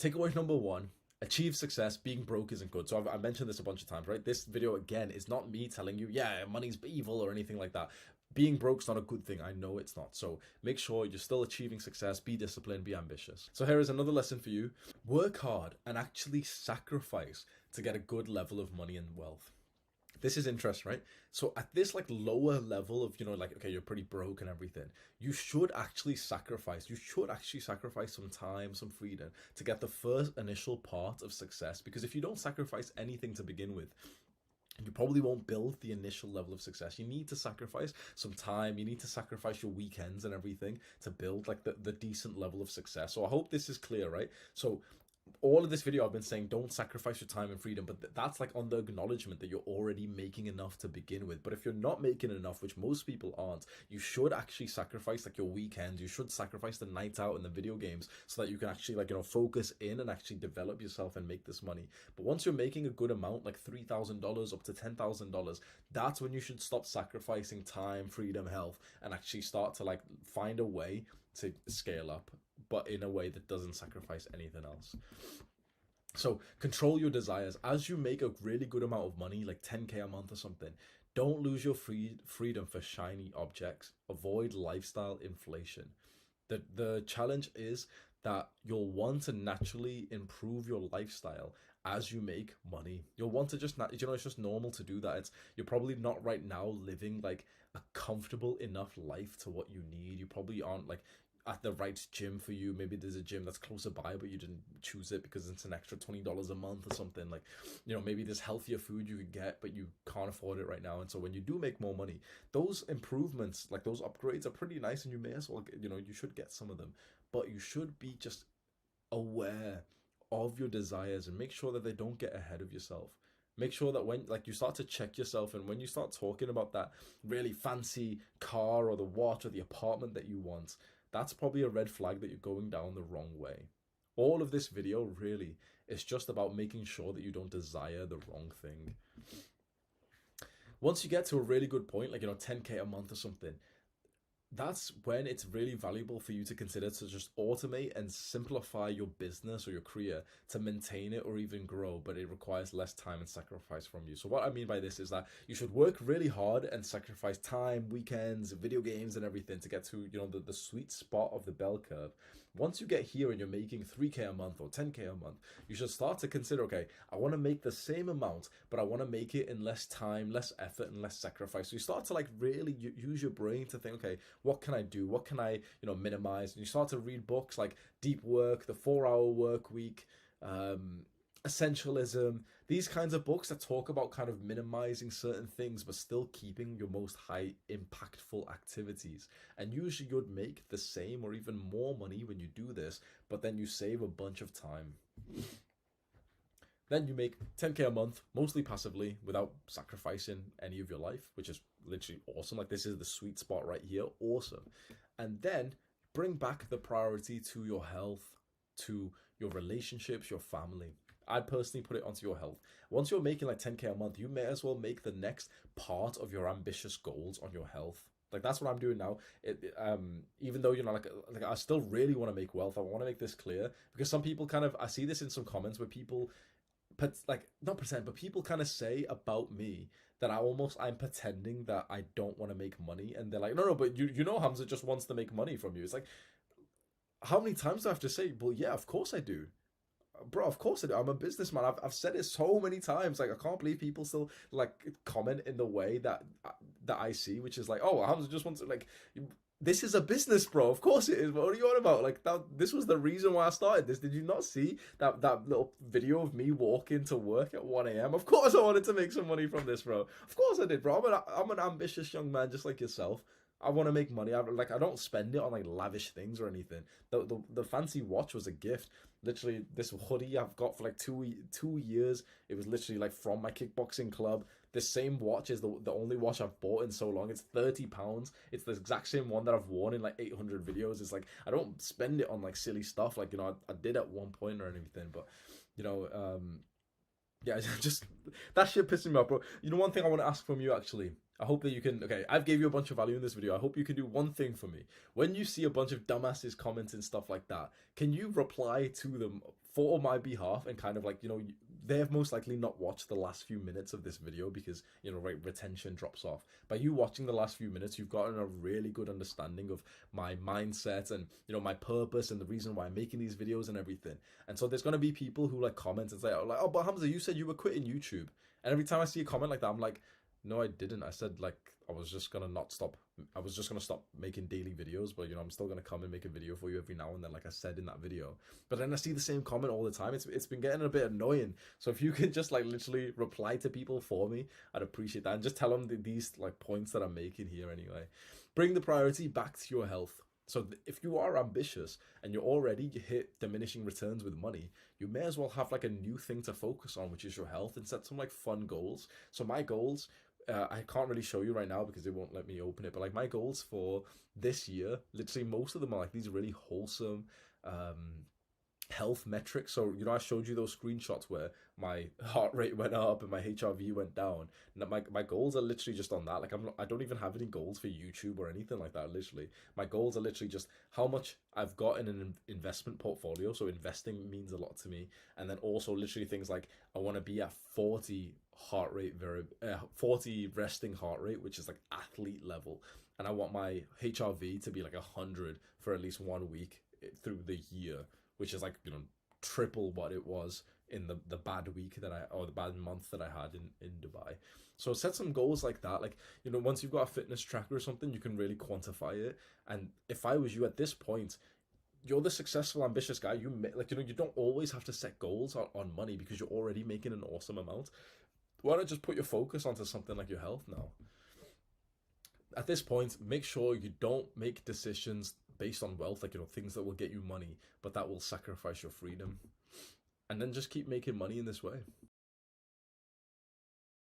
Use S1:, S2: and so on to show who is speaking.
S1: takeaway number one: achieve success. Being broke isn't good. So I mentioned this a bunch of times, right? This video again is not me telling you, yeah, money's evil or anything like that. Being broke's not a good thing. I know it's not. So make sure you're still achieving success. Be disciplined. Be ambitious. So here is another lesson for you: work hard and actually sacrifice to get a good level of money and wealth. This is interesting, right? So at this like lower level of, like, okay, you're pretty broke and everything, you should actually sacrifice some time, some freedom to get the first initial part of success. Because if you don't sacrifice anything to begin with, you probably won't build the initial level of success. You need to sacrifice some time. You need to sacrifice your weekends and everything to build like the decent level of success. So I hope this is clear, right? So all of this video I've been saying don't sacrifice your time and freedom, but that's like on the acknowledgement that you're already making enough to begin with. But if you're not making enough, which most people aren't, you should actually sacrifice like your weekends. You should sacrifice the night out and the video games so that you can actually like, focus in and actually develop yourself and make this money. But once you're making a good amount, like $3,000 up to $10,000, that's when you should stop sacrificing time, freedom, health, and actually start to like find a way to scale up, but in a way that doesn't sacrifice anything else. So control your desires. As you make a really good amount of money, like 10K a month or something, don't lose your freedom for shiny objects. Avoid lifestyle inflation. The challenge is that you'll want to naturally improve your lifestyle as you make money. You'll want to just, it's just normal to do that. You're probably not right now living like a comfortable enough life to what you need. You probably aren't like at the right gym for you. Maybe there's a gym that's closer by, but you didn't choose it because it's an extra $20 a month or something. Like, maybe there's healthier food you could get, but you can't afford it right now. And so when you do make more money, those improvements, like those upgrades, are pretty nice, and you may as well, you should get some of them. But you should be just aware of your desires and make sure that they don't get ahead of yourself. Make sure that when like you start to check yourself, and when you start talking about that really fancy car or the watch or the apartment that you want, that's probably a red flag that you're going down the wrong way. All of this video really is just about making sure that you don't desire the wrong thing. Once you get to a really good point, like 10K a month or something, that's when it's really valuable for you to consider to just automate and simplify your business or your career to maintain it or even grow, but it requires less time and sacrifice from you. So what I mean by this is that you should work really hard and sacrifice time, weekends, video games and everything to get to, the sweet spot of the bell curve. Once you get here and you're making 3K a month or 10K a month, you should start to consider, okay, I want to make the same amount, but I want to make it in less time, less effort, and less sacrifice. So you start to like really use your brain to think, okay, what can I do? What can I, minimize? And you start to read books like Deep Work, The 4-Hour Work Week, Essentialism, these kinds of books that talk about kind of minimizing certain things but still keeping your most high impactful activities. And usually you'd make the same or even more money when you do this, but then you save a bunch of time. Then you make 10K a month, mostly passively, without sacrificing any of your life, which is literally awesome. Like, this is the sweet spot right here. Awesome. And then bring back the priority to your health, to your relationships, your family. I'd personally put it onto your health. Once you're making like 10K a month, you may as well make the next part of your ambitious goals on your health. Like, that's what I'm doing now. Even though, like I still really want to make wealth. I want to make this clear, because some people I see this in some comments where people, people kind of say about me that I'm pretending that I don't want to make money. And they're like, no, but Hamza just wants to make money from you. It's like, how many times do I have to say, well, yeah, of course I do. Bro, of course I do. I'm a businessman. I've said it so many times. Like, I can't believe people still like comment in the way that I see, which is like, oh, Hamza just wants to, like, this is a business, bro. Of course it is. What are you on about? Like, this was the reason why I started this. Did you not see that little video of me walking to work at 1 a.m.? Of course I wanted to make some money from this, bro. Of course I did, bro. I'm an ambitious young man just like yourself. I want to make money. I don't spend it on like lavish things or anything. The fancy watch was a gift. Literally, this hoodie I've got for like two years. It was literally like from my kickboxing club. This same watch is the only watch I've bought in so long. It's £30. It's the exact same one that I've worn in like 800 videos. It's like, I don't spend it on like silly stuff. Like, I did at one point or anything, but yeah, just that shit pissing me off, bro. One thing I want to ask from you, actually. I hope that you can, okay, I've gave you a bunch of value in this video. I hope you can do one thing for me. When you see a bunch of dumbasses commenting stuff like that, can you reply to them for my behalf and kind of like, they have most likely not watched the last few minutes of this video because, right, retention drops off. By you watching the last few minutes, you've gotten a really good understanding of my mindset and, my purpose and the reason why I'm making these videos and everything. And so there's going to be people who like comment and say, oh, but Hamza, you said you were quitting YouTube. And every time I see a comment like that, I'm like, no, I didn't. I said like I was just gonna not stop. I was just gonna stop making daily videos, but I'm still gonna come and make a video for you every now and then, like I said in that video. But then I see the same comment all the time. It's been getting a bit annoying. So if you could just like literally reply to people for me, I'd appreciate that, and just tell them these like points that I'm making here anyway. Bring the priority back to your health. So if you are ambitious and you hit diminishing returns with money, you may as well have like a new thing to focus on, which is your health, and set some like fun goals. So my goals, I can't really show you right now because they won't let me open it, but like my goals for this year, literally most of them are like these really wholesome health metrics. So I showed you those screenshots where my heart rate went up and my HRV went down. And my goals are literally just on that. Like I don't even have any goals for YouTube or anything like that. Literally, my goals are literally just how much I've got in an investment portfolio. So investing means a lot to me, and then also literally things like I want to be at 40 heart rate, 40 resting heart rate, which is like athlete level, and I want my HRV to be like 100 for at least 1 week through the year, which is like triple what it was in the bad week or the bad month that I had in Dubai. So set some goals like that. Like, once you've got a fitness tracker or something, you can really quantify it. And if I was you at this point, you're the successful, ambitious guy. You don't always have to set goals on money because you're already making an awesome amount. Why not just put your focus onto something like your health now? At this point, make sure you don't make decisions based on wealth, like things that will get you money, but that will sacrifice your freedom. And then just keep making money in this way.